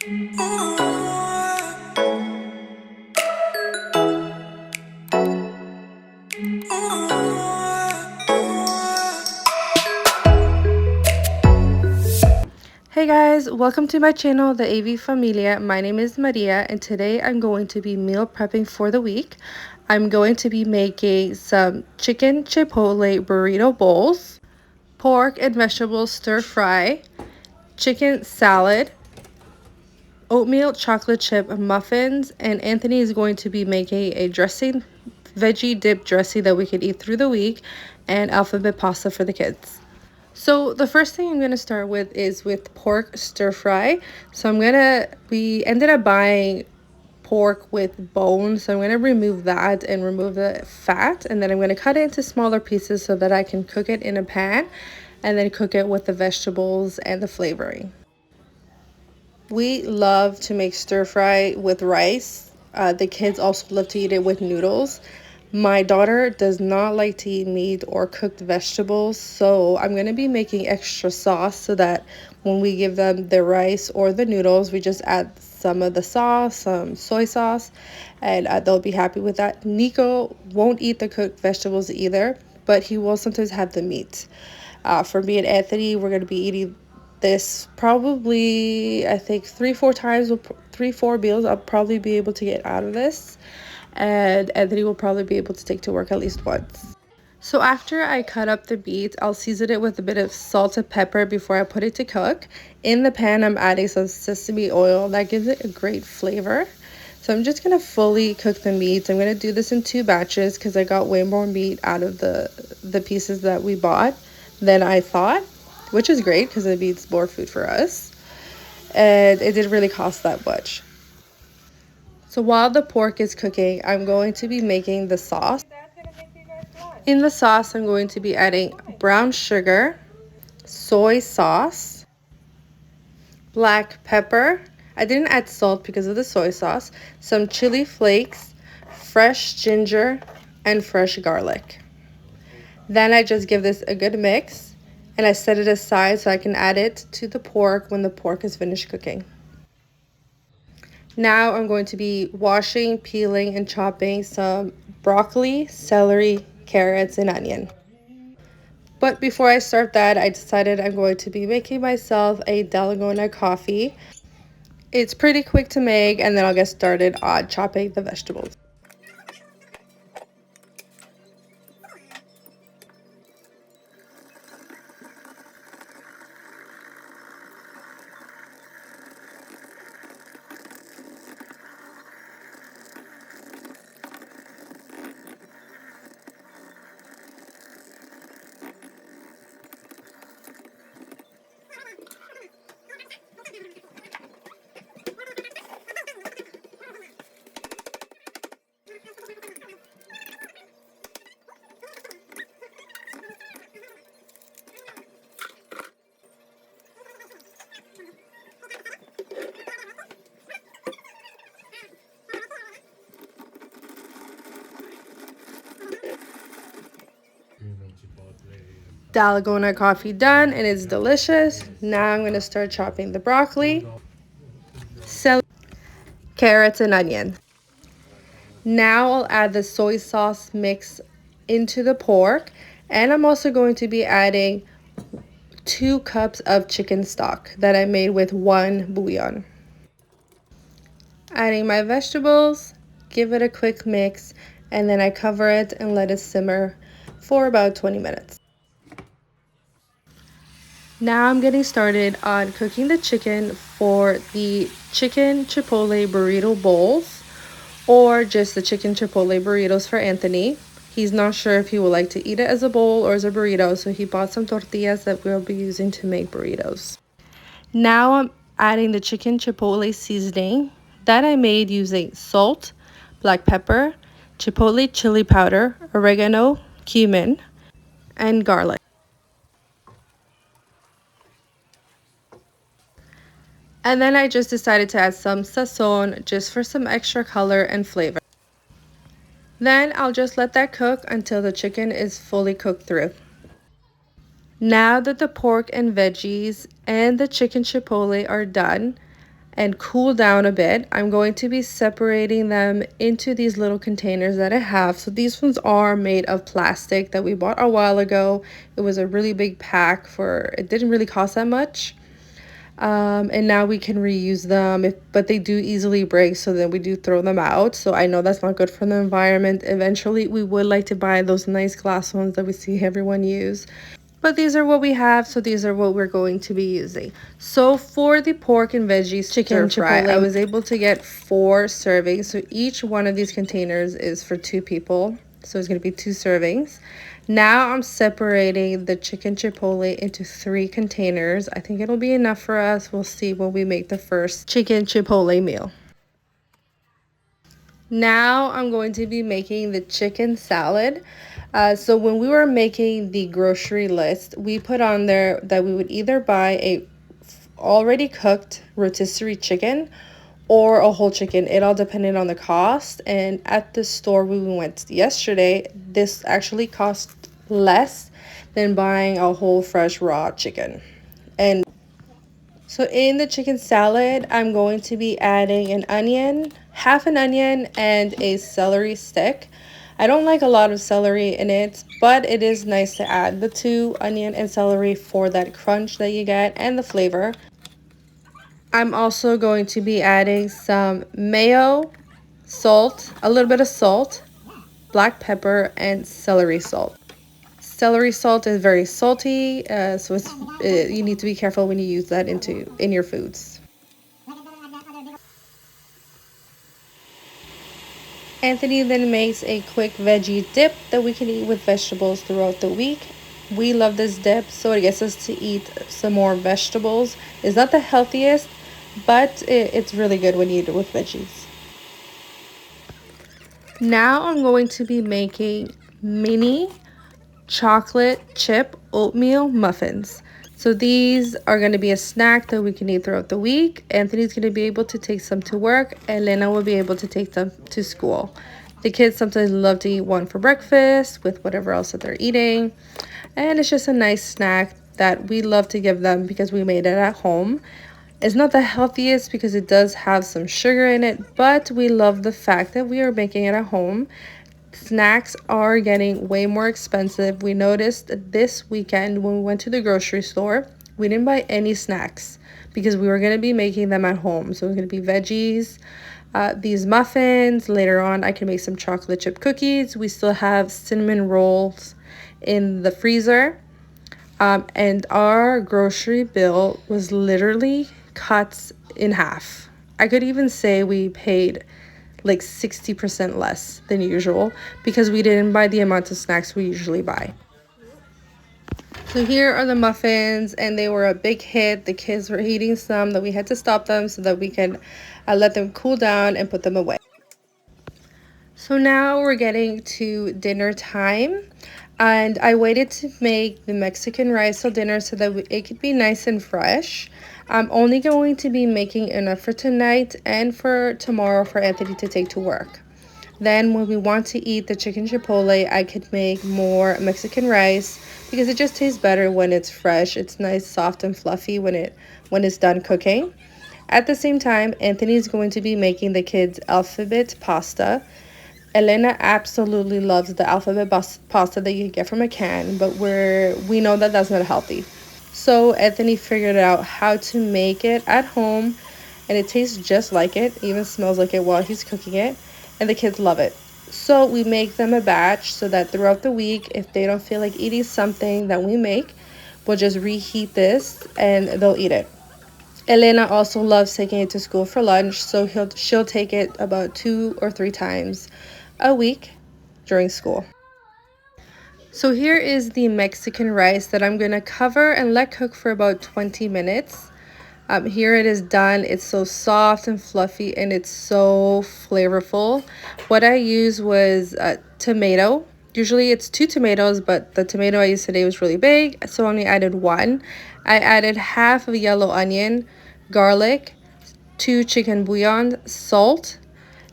Hey guys, welcome to my channel, the AV Familia. My name is Maria and today I'm going to be meal prepping for the week. I'm going to be making some chicken chipotle burrito bowls, pork and vegetable stir fry, chicken salad, oatmeal chocolate chip muffins, and Anthony is going to be making a dressing, veggie dip dressing that we can eat through the week, and alphabet pasta for the kids. So the first thing I'm going to start with is with pork stir fry. So we ended up buying pork with bones. So I'm going to remove that and remove the fat. And then I'm going to cut it into smaller pieces so that I can cook it in a pan and then cook it with the vegetables and the flavoring. We love to make stir fry with rice. The kids also love to eat it with noodles. My daughter does not like to eat meat or cooked vegetables, so I'm going to be making extra sauce so that when we give them the rice or the noodles, we just add some of the sauce, some soy sauce, and they'll be happy with that. Nico won't eat the cooked vegetables either, but he will sometimes have the meat. For me and Anthony, we're going to be eating this probably, I think, 3-4 times, 3-4 meals I'll probably be able to get out of this. And Anthony will probably be able to take to work at least once. So after I cut up the meat, I'll season it with a bit of salt and pepper before I put it to cook. In the pan, I'm adding some sesame oil. That gives it a great flavor. So I'm just going to fully cook the meat. I'm going to do this in 2 batches because I got way more meat out of the pieces that we bought than I thought, which is great because it means more food for us. And it didn't really cost that much. So while the pork is cooking, I'm going to be making the sauce. In the sauce, I'm going to be adding brown sugar, soy sauce, black pepper. I didn't add salt because of the soy sauce, some chili flakes, fresh ginger, and fresh garlic. Then I just give this a good mix, and I set it aside so I can add it to the pork when the pork is finished cooking. Now I'm going to be washing, peeling, and chopping some broccoli, celery, carrots, and onion. But before I start that, I decided I'm going to be making myself a dalgona coffee. It's pretty quick to make, and then I'll get started on chopping the vegetables. Dalgona coffee done, and it's delicious. Now I'm going to start chopping the broccoli, celery, carrots, and onion. Now I'll add the soy sauce mix into the pork, and I'm also going to be adding 2 cups of chicken stock that I made with 1 bouillon. Adding my vegetables, give it a quick mix, and then I cover it and let it simmer for about 20 minutes. Now I'm getting started on cooking the chicken for the chicken chipotle burrito bowls, or just the chicken chipotle burritos for Anthony. He's not sure if he would like to eat it as a bowl or as a burrito, so he bought some tortillas that we'll be using to make burritos. Now I'm adding the chicken chipotle seasoning that I made using salt, black pepper, chipotle chili powder, oregano, cumin, and garlic. And then I just decided to add some sazon just for some extra color and flavor. Then I'll just let that cook until the chicken is fully cooked through. Now that the pork and veggies and the chicken chipotle are done, and cool down a bit, I'm going to be separating them into these little containers that I have. So these ones are made of plastic that we bought a while ago. It was a really big pack for, it didn't really cost that much. And now we can reuse them, but they do easily break, so then we do throw them out. So I know that's not good for the environment. Eventually we would like to buy those nice glass ones that we see everyone use, but these are what we have, so these are what we're going to be using. So for the pork and veggies chicken fry, I was able to get 4 servings. So each one of these containers is for 2 people. So it's going to be 2 servings. Now I'm separating the chicken chipotle into 3 containers. I think it'll be enough for us. We'll see when we make the first chicken chipotle meal. Now I'm going to be making the chicken salad. So when we were making the grocery list, we put on there that we would either buy a already cooked rotisserie chicken or a whole chicken. It all depended on the cost. And at the store we went yesterday, this actually cost less than buying a whole fresh raw chicken. And so in the chicken salad, I'm going to be adding an onion, half an onion, and a celery stick. I don't like a lot of celery in it, but it is nice to add the 2 onion and celery for that crunch that you get and the flavor. I'm also going to be adding some mayo, salt, a little bit of salt, black pepper, and celery salt. Celery salt is very salty, so you need to be careful when you use that in your foods. Anthony then makes a quick veggie dip that we can eat with vegetables throughout the week. We love this dip, so it gets us to eat some more vegetables. It's not the healthiest, but it's really good when you eat it with veggies. Now I'm going to be making mini chocolate chip oatmeal muffins. So these are going to be a snack that we can eat throughout the week. Anthony's going to be able to take some to work, and Lena will be able to take them to school. The kids sometimes love to eat one for breakfast with whatever else that they're eating, and it's just a nice snack that we love to give them because we made it at home. It's not the healthiest because it does have some sugar in it, but we love the fact that we are making it at home. Snacks are getting way more expensive. We noticed this weekend when we went to the grocery store, we didn't buy any snacks because we were going to be making them at home. So it was going to be veggies, these muffins. Later on, I can make some chocolate chip cookies. We still have cinnamon rolls in the freezer. And our grocery bill was literally cut in half. I could even say we paid like 60% less than usual because we didn't buy the amount of snacks we usually buy. So here are the muffins, and they were a big hit. The kids were eating some that we had to stop them so that we can let them cool down and put them away. So now we're getting to dinner time, and I waited to make the Mexican rice for dinner so that it could be nice and fresh. I'm only going to be making enough for tonight and for tomorrow for Anthony to take to work. Then when we want to eat the chicken chipotle, I could make more Mexican rice because it just tastes better when it's fresh. It's nice, soft, and fluffy when it's done cooking. At the same time, Anthony is going to be making the kids alphabet pasta. Elena absolutely loves the alphabet pasta that you can get from a can, but we know that that's not healthy. So Anthony figured out how to make it at home, and it tastes just like it, even smells like it while he's cooking it, and the kids love it. So we make them a batch so that throughout the week, if they don't feel like eating something that we make, we'll just reheat this and they'll eat it. Elena also loves taking it to school for lunch, so she'll take it about 2 or 3 times a week during school. So here is the Mexican rice that I'm going to cover and let cook for about 20 minutes. Here it is done. It's so soft and fluffy, and it's so flavorful. What I used was tomato. Usually it's 2 tomatoes, but the tomato I used today was really big, so I only added 1. I added half of yellow onion, garlic, 2 chicken bouillon, salt,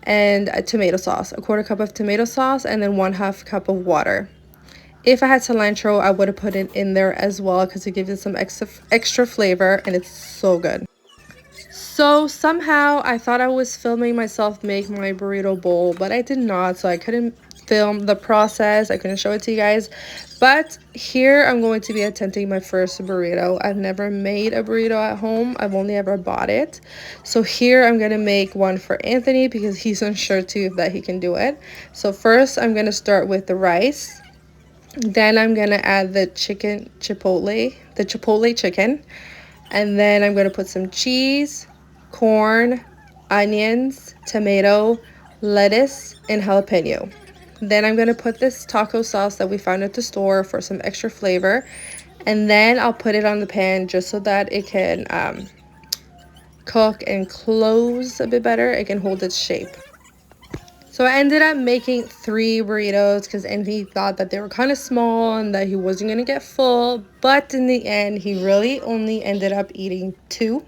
and a tomato sauce, a 1/4 cup of tomato sauce, and then 1/2 cup of water. If I had cilantro, I would have put it in there as well because it gives it some extra flavor, and it's so good. So somehow I thought I was filming myself make my burrito bowl, but I did not, so I couldn't film the process. I couldn't show it to you guys. But here I'm going to be attempting my first burrito. I've never made a burrito at home. I've only ever bought it. So here I'm going to make one for Anthony because he's unsure too that he can do it. So first I'm going to start with the rice. Then I'm going to add the chipotle chicken. And then I'm going to put some cheese, corn, onions, tomato, lettuce, and jalapeno. Then I'm going to put this taco sauce that we found at the store for some extra flavor. And then I'll put it on the pan just so that it can cook and close a bit better. It can hold its shape. So I ended up making 3 burritos because Anthony thought that they were kind of small and that he wasn't going to get full. But in the end, he really only ended up eating 2.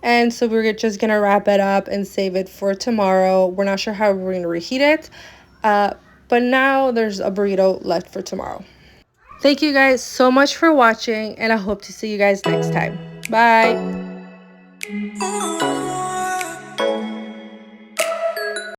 And so we're just going to wrap it up and save it for tomorrow. We're not sure how we're going to reheat it. But now there's a burrito left for tomorrow. Thank you guys so much for watching, and I hope to see you guys next time. Bye.